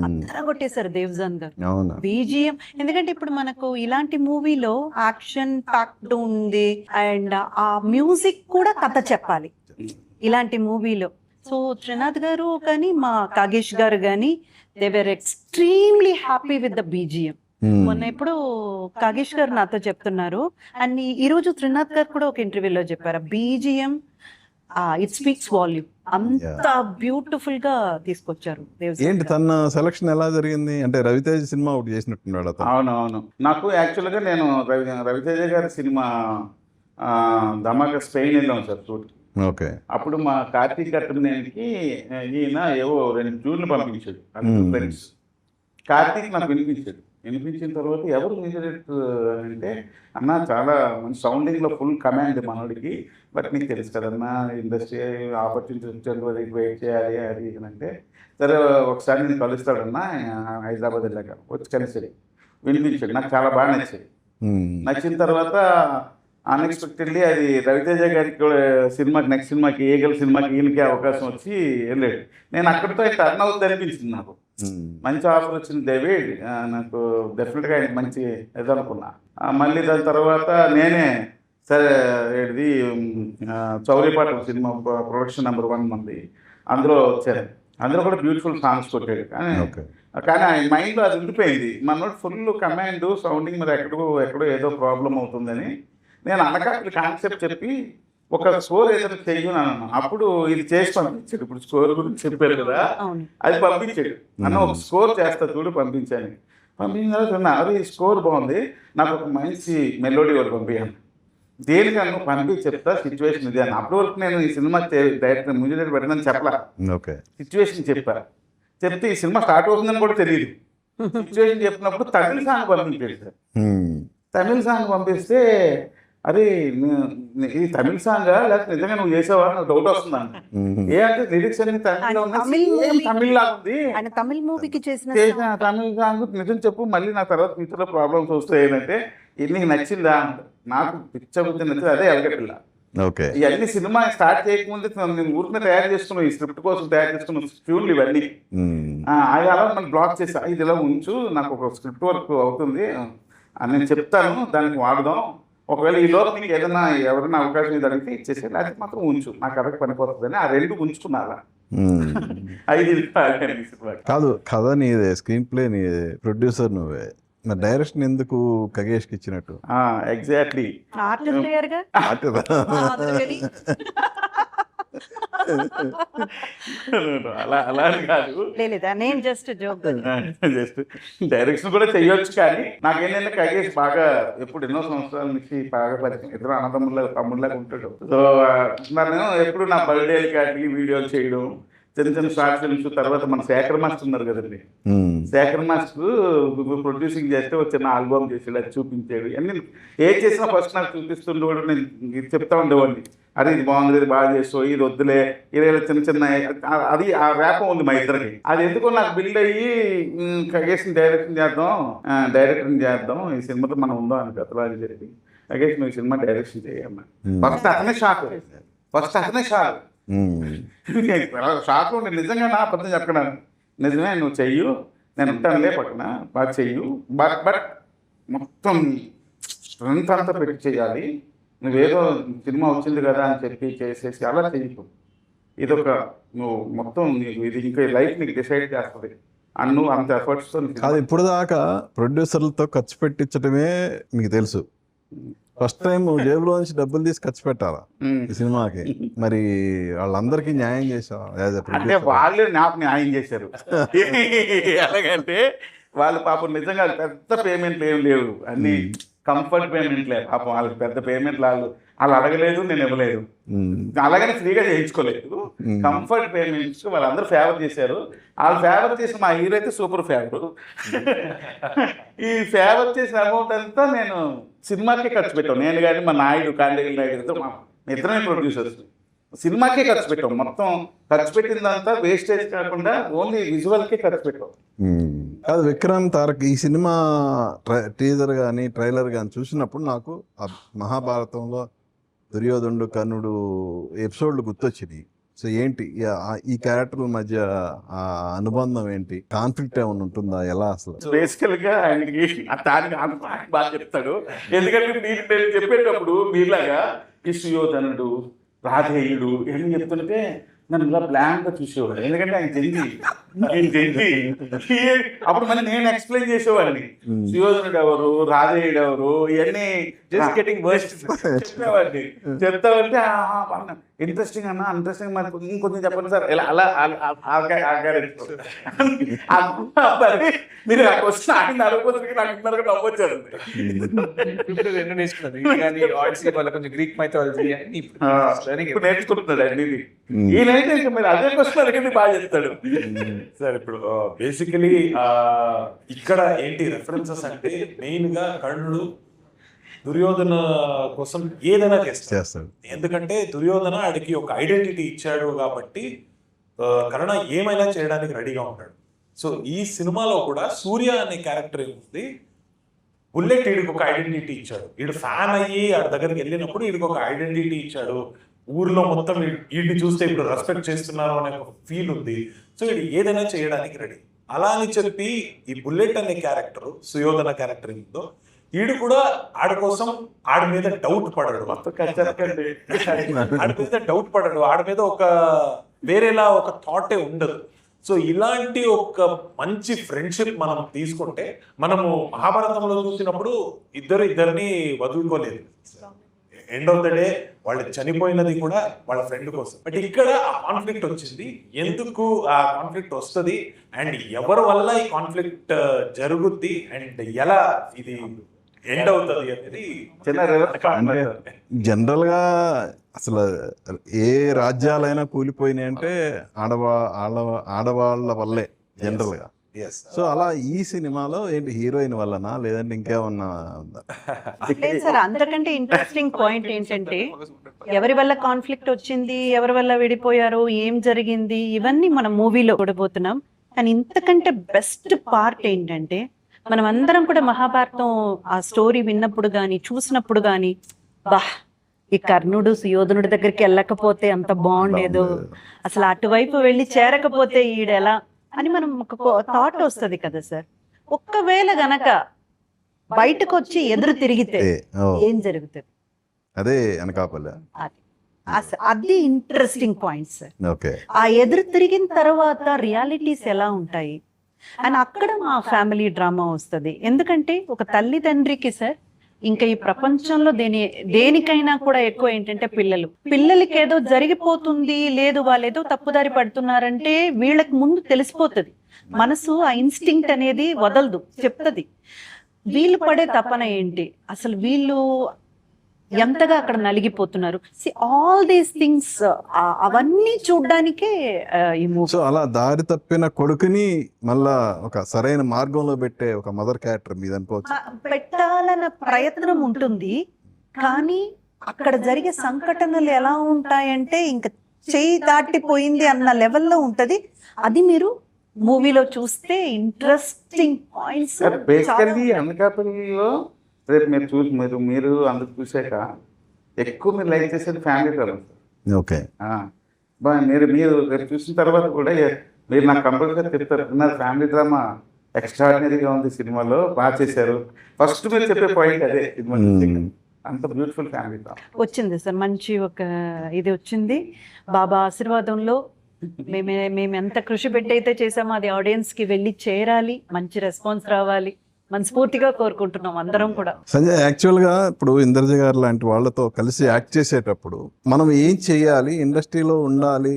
అందరూ కొట్టేశారు దేవ్జాన్ గారు అవునా? బీజిఎం. ఎందుకంటే ఇప్పుడు మనకు ఇలాంటి మూవీలో యాక్షన్ ప్యాక్డ్ ఉంది అండ్ ఆ మ్యూజిక్ కూడా కథ చెప్పాలి ఇలాంటి మూవీలో. సో త్రినాథ్ గారు కానీ మా కాగేష్ గారు కానీ they were extremely happy with the BGM. మొన్న ఎప్పుడు కాగేష్ గారు నాతో చెప్తున్నారు అండ్ ఈ రోజు త్రినాథ్ గారు కూడా ఒక ఇంటర్వ్యూలో చెప్పారు బీజిఎం ఇట్ స్పీక్స్ వాల్యూమ్. అంత బ్యూటిఫుల్ గా తీసుకొచ్చారు దేవ్జాన్ ఏంటి గారు. తన సెలక్షన్ ఎలా జరిగింది? అంటే రవితేజ సినిమా ఒకటి చేసినట్టున్నాడు అతను. అవునవును. నాకు యాక్చువల్గా నేను రవితేజ గారి సినిమా ధమాకా స్పెయిన్ వెళ్ళాం సార్ షూట్. ఓకే. అప్పుడు మా కార్తీక్ కట్టడానికి ఈయన ఏవో 2 ట్యూన్లు పంపించాడు ఫ్రెండ్స్. కార్తీక్ నాకు వినిపించిన తర్వాత ఎవరు మ్యూజిక్ అంటే అన్న చాలా మంచి సౌండింగ్లో ఫుల్ కమాండ్ మనోడికి, బట్ నీకు తెలుసు కదన్నా ఇండస్ట్రీ ఆపర్చునిటీ వచ్చేంత వరకు వెయిట్ చేయాలి అది అంటే, సరే ఒకసారి నేను కలుస్తాడన్నా హైదరాబాద్ వెళ్ళాక వచ్చి కలిసి వినిపించాడు. నాకు చాలా బాగా నచ్చాయి. నచ్చిన తర్వాత అన్ఎక్స్పెక్టెడ్లీ అది రవితేజ గారికి సినిమాకి నెక్స్ట్ సినిమాకి ఈగల్ సినిమాకి ఈయనకి అవకాశం వచ్చి వెళ్ళాడు. నేను అక్కడితో టర్న్ అవుతుంది అనిపించింది నాకు. మంచి ఆఫర్ వచ్చింది డేవిడ్, నాకు డెఫినెట్గా ఆయన మంచి ఇది అనుకున్నా. మళ్ళీ దాని తర్వాత నేనే సరే ఏది చౌరీపాట సినిమా ప్రొడక్షన్ నెంబర్ 1 మంది అందులో వచ్చాను. అందులో కూడా బ్యూటిఫుల్ సాంగ్స్ కొట్టాడు. కానీ ఆయన మైండ్లో అది ఉండిపోయింది. మనోడు ఫుల్ కమాండ్ సౌండింగ్ మీద ఎక్కడో ఏదో ప్రాబ్లం అవుతుందని నేను అనకాపల్లి కాన్సెప్ట్ చెప్పి ఒక స్కోర్ ఏదైనా చెయ్యను. అప్పుడు ఇది చేసి పంపించాడు. ఇప్పుడు స్కోర్ గురించి చెప్పారు కదా, అది పంపించాడు. అన్న ఒక స్కోర్ చేస్తా చూడు పంపించాను. పంపించిన తర్వాత అరే ఈ స్కోర్ బాగుంది, నాకు ఒక మంచి మెలోడీ వరకు పంపించాను. దేనికన్నా నువ్వు పంపించి చెప్తా సిచ్యువేషన్ ఇది అని. అప్పటి వరకు నేను ఈ సినిమా డైరెక్టర్ మ్యూజిక్ డైరెక్టర్ పెట్టినని చెప్పలా. సిచ్యువేషన్ చెప్తే ఈ సినిమా స్టార్ట్ అవుతుందని కూడా తెలియదు. సిచ్యువేషన్ చెప్పినప్పుడు తమిళ సాంగ్ పంపించాడు సార్. తమిళ సాంగ్ పంపిస్తే అరే ఇది తమిళ సాంగా లేకపోతే నిజంగా నువ్వు చేసావా నాకు డౌట్ వస్తుందండి. ఏ అంటే లిరిక్స్ అన్ని తమిళ ఉంది, తమిళ మూవీకి చేసిన తమిళ సాంగ్ నిజం చెప్పు, మళ్ళీ నా తర్వాత ఫ్యూచర్లో ప్రాబ్లమ్స్ వస్తాయి ఏంటంటే నీకు నచ్చిందా అంట. నాకు పిచ్చ బుద్ధి నచ్చింది, అదే ఎలగపిల్ల. ఇవన్నీ సినిమా స్టార్ట్ చేయకముందే నేను ఊరిని తయారు చేసుకున్నాను, ఈ స్క్రిప్ట్ కోసం తయారు చేసుకున్న ట్యూన్లు ఇవన్నీ. అది అలా మనం బ్లాక్ చేసా, ఇది ఇలా ఉంచు నాకు ఒక స్క్రిప్ట్ వర్క్ అవుతుంది నేను చెప్తాను దానికి వాడదాం, ఒకవేళ ఈ లోపు నీకు ఏదైనా ఎవరైనా అవకాశం ఇది అడిగితే ఇచ్చేసి లేకపోతే మాత్రం ఉంచు, నా కథకు పనిపోతుందని ఆ 2 ఉంచుకున్నారా. కాదు, కథ నీదే, స్క్రీన్ ప్లే నీదే, ప్రొడ్యూసర్ నువ్వే, మరి డైరెక్షన్ ఎందుకు కగేష్కి ఇచ్చినట్టు? ఎగ్జాక్ట్లీ అలా అని కాదు, లేదా నేను జస్ట్ జోక్. జస్ట్ డైరెక్షన్ కూడా చెయ్యొచ్చు. కానీ నాకేంటంటే కగేష్ బాగా ఎప్పుడు ఎన్నో సంవత్సరాల నుంచి బాగా పరిచయం, ఇద్దరు అన్నదమ్ముల తమ్ముళ్ళగా ఉంటాడు. సో నేను ఎప్పుడు నా బర్త్డేలకి వాటికి వీడియోలు చేయడం, చిన్న చిన్న షార్ట్ ఫిల్మ్స్. తర్వాత మన శేఖర్ మాస్టర్ ఉన్నారు కదండి, శేఖర్ మాస్టర్ ప్రొడ్యూసింగ్ చేస్తే ఒక చిన్న ఆల్బమ్ చేసాడు, అది చూపించాడు. అన్ని ఏం చేసినా ఫస్ట్ నాకు చూపిస్తుండేవాడు, నేను చెప్తా ఉండేవాడిని, అరే ఇది బాగుంది, ఇది బాగా చేస్తావు, ఇది వద్దులే, ఇలా చిన్న చిన్న అది ఆ ర్యాపం ఉంది మా ఇద్దరికి. అది ఎందుకో నాకు బిల్డ్ అయ్యి కగేష్ని డైరెక్షన్ చేద్దాం, ఈ సినిమాతో మనం ఉందాం అని కథలు అని చెప్పి కగేష్ నువ్వు సినిమా డైరెక్షన్ చేయమ్మా. ఫస్ట్ అతనే షాక్, షాక్ ఉండి నిజంగా నా అబద్ధం చెప్పడం, నిజమే నువ్వు చెయ్యు, నేను ఉంటానులే పక్కన, బాగా చెయ్యు, బట్ మొత్తం స్ట్రెంత్ అంతా పెట్టి చేయాలి, నువ్వేదో సినిమా వచ్చింది కదా అని చెప్పి చేసేసి అలా చెయ్యకు, ఇదొక నువ్వు మొత్తం నీకు ఇది ఇంకా లైఫ్ నీకు డిసైడ్ చేస్తుంది అని నువ్వు అంత ఎఫర్ట్స్తో కాదు. ఇప్పుడు దాకా ప్రొడ్యూసర్లతో ఖర్చు పెట్టించడమే మీకు తెలుసు, ఫస్ట్ టైం జేబులో నుంచి డబ్బులు తీసి ఖర్చు పెట్టాలా ఈ సినిమాకి. మరి వాళ్ళందరికీ న్యాయం చేసావా? అంటే వాళ్ళు నాకు న్యాయం చేశారు. ఎలాగంటే వాళ్ళు పాపం నిజంగా పెద్ద పేమెంట్లు ఏం లేవు, అన్ని కంఫర్ట్ పేమెంట్లే. పాపం వాళ్ళకి పెద్ద పేమెంట్లు వాళ్ళు అడగలేదు, నేను ఇవ్వలేదు, అలాగని ఫ్రీగా చేయించుకోలేదు. కంఫర్ట్ పేమెంట్స్ వాళ్ళందరూ ఫేవర్ చేశారు. వాళ్ళు ఫేవర్ చేసిన మా హీరో అయితే సూపర్ ఫేవర్. ఈ ఫేవర్ చేసిన అమౌంట్ అంతా నేను సినిమాకే ఖర్చు పెట్టాను. నేను కానీ మా నాయుడు కాండగిరి నాయుడు మా ఇద్దరమే ప్రొడ్యూసర్స్ సినిమాకే ఖర్చు పెట్టాం. మొత్తం ఖర్చు పెట్టిందంతా వేస్టేజ్ కాకుండా ఓన్లీ విజువల్కే ఖర్చు పెట్టాం. కాదు విక్రమ్ తారక్ ఈ సినిమా టీజర్ కానీ ట్రైలర్ కానీ చూసినప్పుడు నాకు మహాభారతంలో దుర్యోధనుడు కర్ణుడు ఎపిసోడ్లు గుర్తొచ్చినాయి. సో ఏంటి ఈ క్యారెక్టర్ల మధ్య ఆ అనుబంధం ఏంటి, కాన్ఫ్లిక్ట్ ఏమైనా ఉంటుందా, ఎలా అసలు? బేసికల్ గా ఆయనకి దానికి బాగా చెప్తాడు. ఎందుకంటే నేను చెప్పేటప్పుడు మీలాగా ఈ సుయోధనుడు రాధేయుడు ఏం చెప్తుంటే నన్ను ఇలా బ్లాంక్ గా చూసేవాడు. ఎందుకంటే ఆయన తెలిసి అప్పుడు మళ్ళీ నేను ఎక్స్ప్లెయిన్ చేసేవాడిని, సుయోధనుడు ఎవరు, రాధేయుడు ఎవరు, ఇవన్నీ చెప్తావంటే ఇంట్రెస్టింగ్ అన్న, ఇంట్రెస్టింగ్ మరి ఇంకొంచెం చెప్పండి సార్, ఇలా అలా మీరు ఆ క్వశ్చన్ ఆయన అడగపోతే నాకు నవ్వొచ్చారు. ఇప్పుడు నేర్చుకుంటున్నాడు అండి ఇది. ఈయనైతే మీరు అదే క్వశ్చన్ అడిగింది బాగా చెప్తాడు సార్. ఇప్పుడు బేసికలీ ఇక్కడ ఏంటి రెఫరెన్సెస్ అంటే మెయిన్ గా కర్ణుడు దుర్యోధన కోసం ఏదైనా చేస్తాడు. ఎందుకంటే దుర్యోధన ఆడికి ఒక ఐడెంటిటీ ఇచ్చాడు కాబట్టి కర్ణ ఏమైనా చేయడానికి రెడీగా ఉంటాడు. సో ఈ సినిమాలో కూడా సూర్య అనే క్యారెక్టర్ ఏముంది, బుల్లెట్ వీడికి ఒక ఐడెంటిటీ ఇచ్చాడు. వీడు ఫ్యాన్ అయ్యి ఆడి దగ్గరికి వెళ్ళినప్పుడు వీడికి ఒక ఐడెంటిటీ ఇచ్చాడు. ఊర్లో మొత్తం వీడిని చూస్తే ఇప్పుడు రెస్పెక్ట్ చేస్తున్నారు అనే ఒక ఫీల్ ఉంది. సో వీడు ఏదైనా చేయడానికి రెడీ. అలా అని చెప్పి ఈ బుల్లెట్ అనే క్యారెక్టర్ సుయోధన క్యారెక్టర్ ఏందో వీడు కూడా ఆడి కోసం ఆడి మీద డౌట్ పడడు, ఆడి మీద ఒక వేరేలా ఒక థాటే ఉండదు. సో ఇలాంటి ఒక మంచి ఫ్రెండ్షిప్ మనం తీసుకుంటే, మనము మహాభారతంలో చూసినప్పుడు ఇద్దరిని వదులుకోలేదు. ఎండ్ ఆఫ్ ద డే వాళ్ళు చనిపోయినది కూడా వాళ్ళ ఫ్రెండ్ కోసం. బట్ ఇక్కడ ఆ కాన్ఫ్లిక్ట్ వచ్చింది. ఎందుకు ఆ కాన్ఫ్లిక్ట్ వస్తుంది అండ్ ఎవరి వల్ల ఈ కాన్ఫ్లిక్ట్ జరుగుద్ది అండ్ ఎలా ఇది ఎండ్ అవుతుంది అనేది జనరల్ గా అసలు ఏ రాజ్యాలైనా కూలిపోయినాయి అంటే ఆడవాళ్ళ వల్లే జనరల్ గా. సో అలా ఈ సినిమాలో ఏంటి హీరోయిన్ వల్లనా లేదంటే ఇంకేమన్నా ఉందా? లేదు సార్, అంతకంటే ఇంట్రెస్టింగ్ పాయింట్ ఏంటంటే ఎవరి వల్ల కాన్ఫ్లిక్ట్ వచ్చింది, ఎవరి వల్ల విడిపోయారు, ఏం జరిగింది, ఇవన్నీ మనం మూవీలో చూడబోతున్నాం. కానీ ఇంతకంటే బెస్ట్ పార్ట్ ఏంటంటే మనం అందరం కూడా మహాభారతం ఆ స్టోరీ విన్నప్పుడు కానీ చూసినప్పుడు కానీ ఈ కర్ణుడు సుయోధనుడి దగ్గరికి వెళ్ళకపోతే అంత బాగుండేదో, అసలు అటువైపు వెళ్ళి చేరకపోతే ఈడెలా అని మనం ఒక థాట్ వస్తుంది కదా సార్. ఒక్కవేళ గనక బయటకు వచ్చి ఎదురు తిరిగితే ఏం జరుగుతుంది, అదే అనకాపల్లి. అది ఇంట్రెస్టింగ్ పాయింట్ సార్. ఓకే, ఆ ఎదురు తిరిగిన తర్వాత రియాలిటీస్ ఎలా ఉంటాయి అని అక్కడ మా ఫ్యామిలీ డ్రామా వస్తుంది. ఎందుకంటే ఒక తల్లిదండ్రికి సార్ ఇంకా ఈ ప్రపంచంలో దేనికైనా కూడా ఎక్కువ ఏంటంటే పిల్లలకి ఏదో జరిగిపోతుంది, లేదు వాళ్ళు ఏదో తప్పుదారి పడుతున్నారంటే వీళ్ళకి ముందు తెలిసిపోతుంది. మనసు ఆ ఇన్స్టింక్ట్ అనేది వదలదు, చెప్తుంది. వీళ్ళు పడే తపన ఏంటి, అసలు వీళ్ళు ఎంతగా అక్కడ నలిగిపోతున్నారు. ఆల్ దీస్ థింగ్స్ అవన్నీ చూడ్డానికే ఈ మూవీ. సో అలా దారి తప్పిన కొడుకుని మళ్ళా ఒక సరైన మార్గంలో పెట్టే ఒక మదర్ క్యారెక్టర్ మీద అనుకోవచ్చు. పెట్టాలన్న ప్రయత్నం ఉంటుంది, కానీ అక్కడ జరిగే సంఘటనలు ఎలా ఉంటాయంటే ఇంకా చేయి దాటిపోయింది అన్న లెవెల్లో ఉంటది. అది మీరు మూవీలో చూస్తే ఇంట్రెస్టింగ్ పాయింట్స్. బేసికల్లీ అనకాపల్లిలో రేపు మీరు అందుకు చూసాక ఎక్కువ మీరు లైక్ చేసేది ఫ్యామిలీ డ్రామా. ఓకే, మీరు రేపు చూసిన తర్వాత కూడా మీరు నాకు కంపల్సరీగా చెప్తారు, నా ఫ్యామిలీ డ్రామా ఎక్స్ట్రాడినరీగా ఉంది, సినిమాలో బాగా చేశారు. ఫస్ట్ మీరు చెప్పే పాయింట్ అదే, సినిమా అంత బ్యూటిఫుల్ ఫ్యామిలీ డ్రామా వచ్చింది సార్. మంచి ఒక ఇది వచ్చింది. బాబా ఆశీర్వాదంలో మేము ఎంత కృషి పెట్టి అయితే చేసామో అది ఆడియన్స్ కి వెళ్ళి చేరాలి, మంచి రెస్పాన్స్ రావాలి, మనస్ఫూర్తిగా కోరుకుంటున్నాం అందరం కూడా. సంజయ్, యాక్చువల్గా ఇప్పుడు ఇంద్రజ గారు లాంటి వాళ్ళతో కలిసి యాక్ట్ చేసేటప్పుడు మనం ఏం చేయాలి, ఇండస్ట్రీలో ఉండాలి,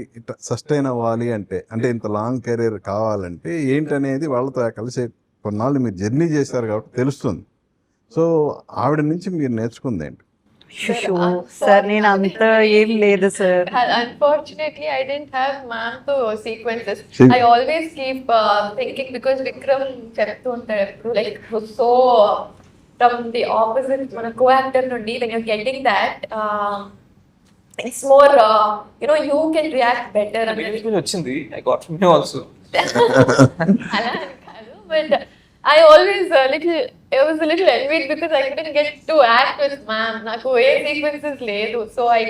సస్టైన్ అవ్వాలి అంటే ఇంత లాంగ్ కెరీర్ కావాలంటే ఏంటనేది వాళ్ళతో కలిసి కొన్నాళ్ళు మీరు జర్నీ చేశారు కాబట్టి తెలుస్తుంది. సో ఆవిడ నుంచి మీరు నేర్చుకుంది ఏంటి? సార్ నేను అంత ఏం లేదు sir. Unfortunately, I didn't have ma'am to sequences. I always keep thinking, because Vikram చెప్తూ ఉంటాడు ఎప్పుడు, like so from the opposite మన co-actor నుండి, when you're getting that it's more you can react better. వచ్చింది I got from you also. అలా అని కాదు, but I always I was a little envied because I couldn't get to act with ma'am. Naku A sequences లేదు, so I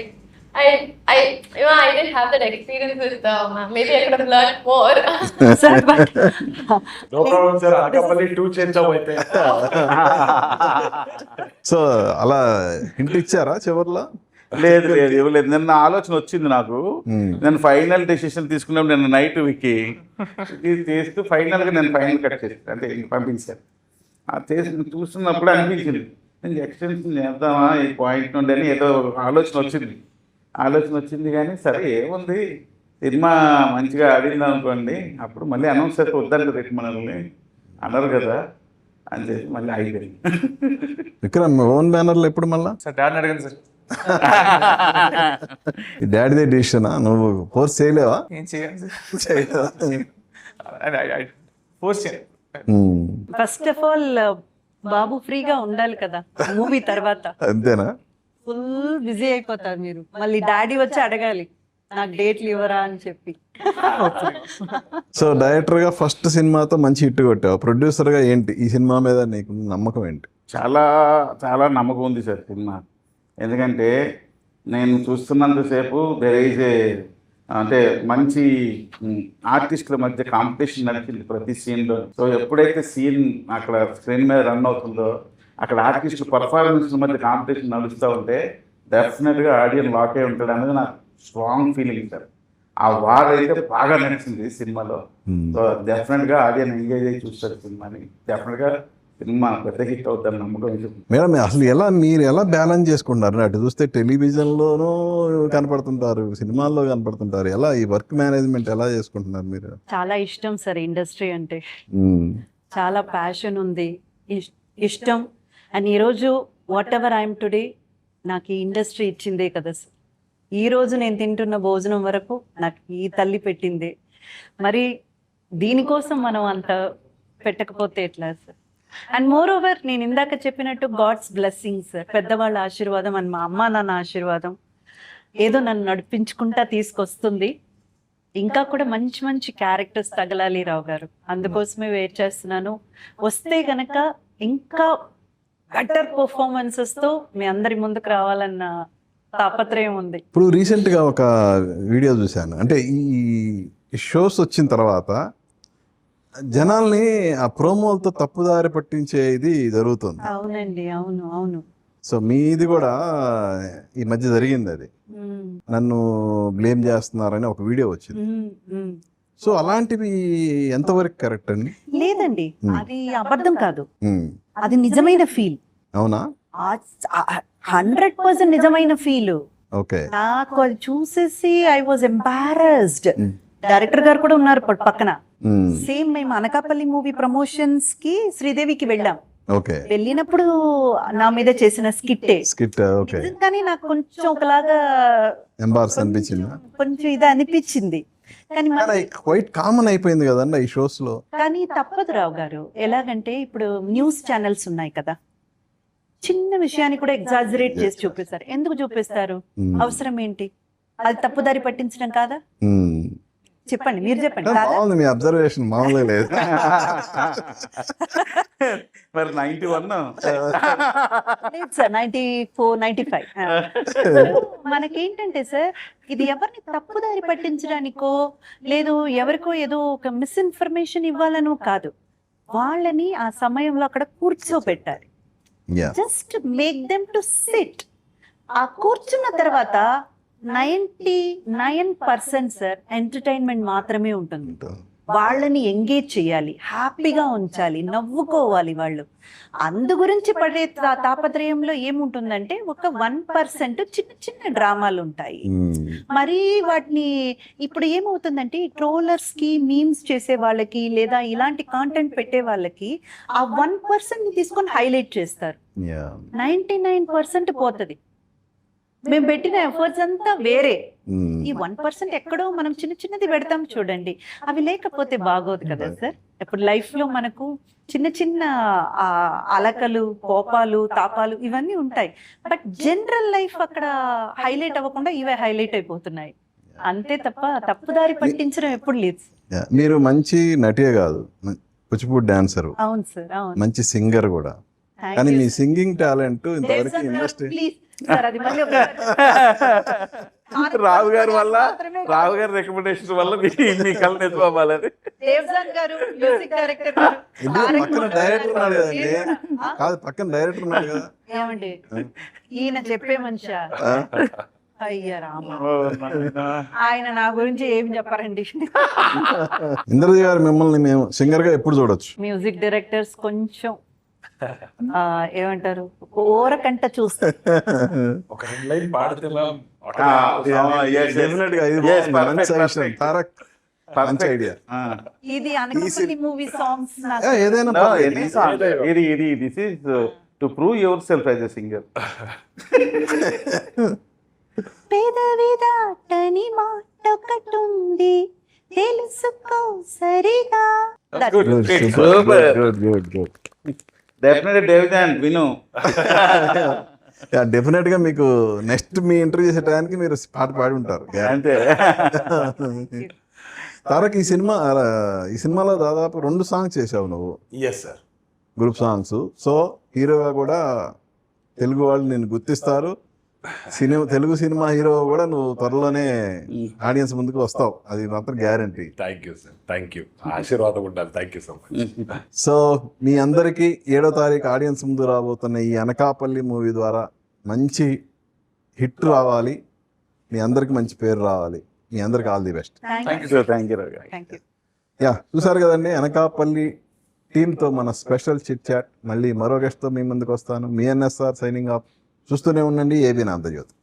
didn't have that experience with ma'am. Maybe I could have learned more. Sir, but No problem, sir. Anakapalli 2 change అయితే. So అలా hint ఇచ్చారా చివర్లో? లేదు ఇవ్వలేదు. నిన్న ఆలోచన వచ్చింది నాకు. నేను ఫైనల్ డెసిషన్ తీసుకున్నప్పుడు నేను నైట్ వికి చేస్తూ ఫైనల్గా నేను ఫైనల్ కట్ చేస్తాను, అంటే పంపించాను. ఆ చేసి చూస్తున్నప్పుడు అనిపించింది నేను ఎక్స్టెన్షన్ చేద్దామా ఈ పాయింట్ నుండి అని ఏదో ఆలోచన వచ్చింది. కానీ సరే ఏముంది, సినిమా మంచిగా ఆడింది అనుకోండి, అప్పుడు మళ్ళీ అనౌన్స్ అయితే వద్దండి రేపు మనల్ని అన్నారు కదా అని చెప్పి మళ్ళీ అయిపోయింది. విక్రమ్ ఓన్ బ్యానర్లో ఎప్పుడు మళ్ళా? సార్ డాడీని అడగండి సార్. డాడీదే డిసిషనా? నువ్వు ఫోర్స్ చేయలేవా? ఏం చేయాలి ఫోర్స్ చేయాలి. ఫస్ట్ ఆఫ్ ఆల్ బాబు ఫ్రీగా ఉండాలి కదా మూవీ తర్వాత. అంతేనా? ఫుల్ బిజీ అయిపోతారు మీరు, మళ్ళీ డాడీ వచ్చి అడగాలి నాకు డేట్లు ఇవ్వరా అని చెప్పి. సో డైరెక్టర్గా ఫస్ట్ సినిమాతో మంచి హిట్ కొట్టావు. ప్రొడ్యూసర్గా ఏంటి ఈ సినిమా మీద నీకు నమ్మకం ఏంటి? చాలా చాలా నమ్మకం ఉంది సార్ సినిమా. ఎందుకంటే నేను చూస్తున్నంతసేపు అంటే మంచి ఆర్టిస్టుల మధ్య కాంపిటీషన్ నడిచింది ప్రతి సీన్లో. సో ఎప్పుడైతే సీన్ అక్కడ స్క్రీన్ మీద రన్ అవుతుందో అక్కడ ఆర్టిస్టుల పర్ఫార్మెన్స్ మధ్య కాంపిటీషన్ నడుస్తూ ఉంటే డెఫినెట్గా ఆడియన్స్ లాక్ అయి ఉంటాడు అనేది నాకు స్ట్రాంగ్ ఫీలింగ్ సార్. ఆ వార్ అయితే బాగా నడిచింది సినిమాలో. సో డెఫినెట్గా ఆడియన్స్ ఎంగేజ్ అయ్యి చూస్తారు సినిమాని. డెఫినెట్గా సినిమా పెద్ద హిట్ అవుతారు నమ్మకం. మేడం అసలు మీరు ఎలా బ్యాలెన్స్ చేసుకుంటారు? అటు చూస్తే టెలివిజన్లోనూ కనపడుతుంటారు, సినిమాల్లో కనపడుతుంటారు. ఎలా ఈ వర్క్ మేనేజ్మెంట్ ఎలా చేసుకుంటున్నారు మీరు? చాలా ఇష్టం సార్ ఇండస్ట్రీ అంటే, చాలా ప్యాషన్ ఉంది, ఇష్టం. అండ్ ఈరోజు వాట్ ఎవర్ ఐఎమ్ టుడే నాకు ఈ ఇండస్ట్రీ ఇచ్చిందే కదా సార్. ఈరోజు నేను తింటున్న భోజనం వరకు నాకు ఈ తల్లి పెట్టిందే. మరి దీనికోసం మనం అంత పెట్టకపోతే ఎట్లా సార్? అండ్ మోర్ ఓవర్ నేను ఇందాక చెప్పినట్టు గాడ్స్ బ్లెస్సింగ్ సార్, పెద్దవాళ్ళ ఆశీర్వాదం అండ్ మా అమ్మ నాన్న ఆశీర్వాదం ఏదో నన్ను నడిపించుకుంటా తీసుకొస్తుంది. ఇంకా కూడా మంచి మంచి క్యారెక్టర్స్ తగలాలి రావు గారు, అందుకోసమే వెయిట్ చేస్తున్నాను. వస్తే గనక ఇంకా బెటర్ పర్ఫార్మెన్సెస్తో మీ అందరి ముందుకు రావాలన్న తాపత్రయం ఉంది. ఇప్పుడు రీసెంట్గా ఒక వీడియో చూశాను, అంటే ఈ షోస్ వచ్చిన తర్వాత జనాల్ని ఆ ప్రోమోలతో తప్పుదారి పట్టించే ఇది జరుగుతుంది. అవునండి, అవును అవును. సో మీది కూడా ఈ మధ్య జరిగింది, అది నన్ను బ్లేమ్ చేస్తున్నారని ఒక వీడియో వచ్చింది. సో అలాంటివి ఎంతవరకు కరెక్ట్ అండి? లేదండి, అది అబద్ధం కాదు, అది నిజమైన ఫీల్. అవునా? ఆ 100% నిజమైన ఫీల్. ఓకే. నాకు అది చూసేసి ఐ వాజ్ ఎంబారస్డ్. డైరెక్టర్ గారు కూడా ఉన్నారు పక్కన. సేమ్ మేము అనకాపల్లి మూవీ ప్రమోషన్స్ కి శ్రీదేవికి వెళ్ళాం. ఓకే. వెళ్ళినప్పుడు నా మీద చేసిన స్కిట్టే. స్కిట్. ఓకే. కానీ నాకు కొంచెం ఒకలాగా ఎంబార్స్ అనిపించింది. కొంచెం ఇది అనిపించింది. కానీ క్వైట్ కామన్ అయిపోయింది కదండి ఈ షోస్ లో. కానీ తప్పదు రావు గారు. ఎలాగంటే ఇప్పుడు న్యూస్ ఛానల్స్ ఉన్నాయి కదా, చిన్న విషయాన్ని కూడా ఎగ్జాజరేట్ చేసి చూపిస్తారు. ఎందుకు చూపిస్తారు? అవసరం ఏంటి? అది తప్పుదారి పట్టించడం కాదా? చెప్పండి, మీరు చెప్పండి. బాగుంది మీ అబ్జర్వేషన్, మామూలుగా లేదు. మరి 91 లేదు సార్, 94, 95. మనకేంటంటే సార్, ఇది ఎవరిని తప్పుదారి పట్టించడానికో లేదు ఎవరికో ఏదో ఒక మిస్ఇన్ఫర్మేషన్ ఇవ్వాలనో కాదు. వాళ్ళని ఆ సమయంలో అక్కడ కూర్చోబెట్టాలి. Just make them to sit. ఆ కూర్చున్న తర్వాత 99% సార్ ఎంటర్టైన్మెంట్ మాత్రమే ఉంటుంది. వాళ్ళని ఎంగేజ్ చేయాలి, హ్యాపీగా ఉంచాలి, నవ్వుకోవాలి వాళ్ళు. అందు గురించి పడే తాపత్రయంలో ఏముంటుందంటే ఒక 1% చిన్న చిన్న డ్రామాలు ఉంటాయి. మరి వాటిని ఇప్పుడు ఏమవుతుందంటే ట్రోలర్స్ కి, మీమ్స్ చేసే వాళ్ళకి లేదా ఇలాంటి కాంటెంట్ పెట్టే వాళ్ళకి ఆ 1% ని తీసుకొని హైలైట్ చేస్తారు. 99% పోతుంది. మేము పెట్టిన ఎఫర్ట్స్ అంతా వేరే. ఈ 1% ఎక్కడో మనం చిన్న చిన్నది పెడతాం చూడండి, అవి లేకపోతే బాగోదు కదా సార్. ఇప్పుడు లైఫ్ లో మనకు చిన్న చిన్న అలకలు, కోపాలు, తాపాలు ఇవన్నీ ఉంటాయి. బట్ జనరల్ లైఫ్ అక్కడ హైలైట్ అవ్వకుండా ఇవే హైలైట్ అయిపోతున్నాయి. అంతే తప్ప తప్పుదారి పట్టించడం ఎప్పుడు లేదు. మీరు మంచి నటియే కాదు, కూచిపూడి డాన్సర్. అవును సార్, అవును. మంచి సింగర్ కూడా. కానీ మీ సింగింగ్ టాలెంట్ ఇంతవరకు ఇండస్ట్రీ. రావు గారి వల్ల, రావు గారి రికమెండేషన్ వల్ల మీ కళ్ళ నిజమవ్వాలని. పక్కన డైరెక్టర్ ఉన్నాడు కదండి. కాదు, పక్కన డైరెక్టర్ ఉన్నాడు కదా. ఏమండి ఈయన చెప్పే మనిషా? అయ్యా రామ, ఆయన నా గురించి ఏం చెప్పారండి. ఇంద్రజీ గారు మిమ్మల్ని మేము సింగర్ గా ఎప్పుడు చూడొచ్చు? మ్యూజిక్ డైరెక్టర్స్ కొంచెం ఏమంటారు, ఓరకంట చూస్తారు. ఒక 2 లైన్ పాడితే ఇది అనకాపల్లి మూవీ సాంగ్స్ ఏదైనా this is to prove your self as a singer. పెదవి దాటని మాటొకటుంది తెలుసుకో సరిగా. డెఫినెట్లీ డేవిడ్ విను. డెఫినెట్ గా మీకు నెక్స్ట్ మీ ఇంటర్వ్యూ చేసే టైంకి మీరు పాట పాడి ఉంటారు అంతే. తారక్, ఈ సినిమాలో దాదాపు 2 సాంగ్స్ చేసావు నువ్వు. Yes sir, group songs. So హీరోగా కూడా తెలుగు వాళ్ళు నేను గుర్తిస్తారు. తెలుగు సినిమా హీరో కూడా నువ్వు త్వరలోనే ఆడియన్స్ ముందుకు వస్తావు, అది మాత్రం guarantee. Thank you sir, thank you. ఆశీర్వాదం ఉండాలి. Thank you so much. So మీ అందరికీ 7వ తారీఖు ఆడియన్స్ ముందు రాబోతున్న ఈ అనకాపల్లి మూవీ ద్వారా మంచి హిట్ రావాలి, మీ అందరికి మంచి పేరు రావాలి. మీ అందరికి ఆల్ ది బెస్ట్. చూసారు కదండి, అనకాపల్లి టీంతో మన స్పెషల్ చిట్ చాట్. మళ్ళీ మరో గెస్ట్తో మీ ముందుకు వస్తాను. మీ ఎన్ఎస్ఆర్ సైనింగ్ ఆఫ్. చూస్తూనే ఉండండి ఏబీ ఆంధ్రజ్యోతి.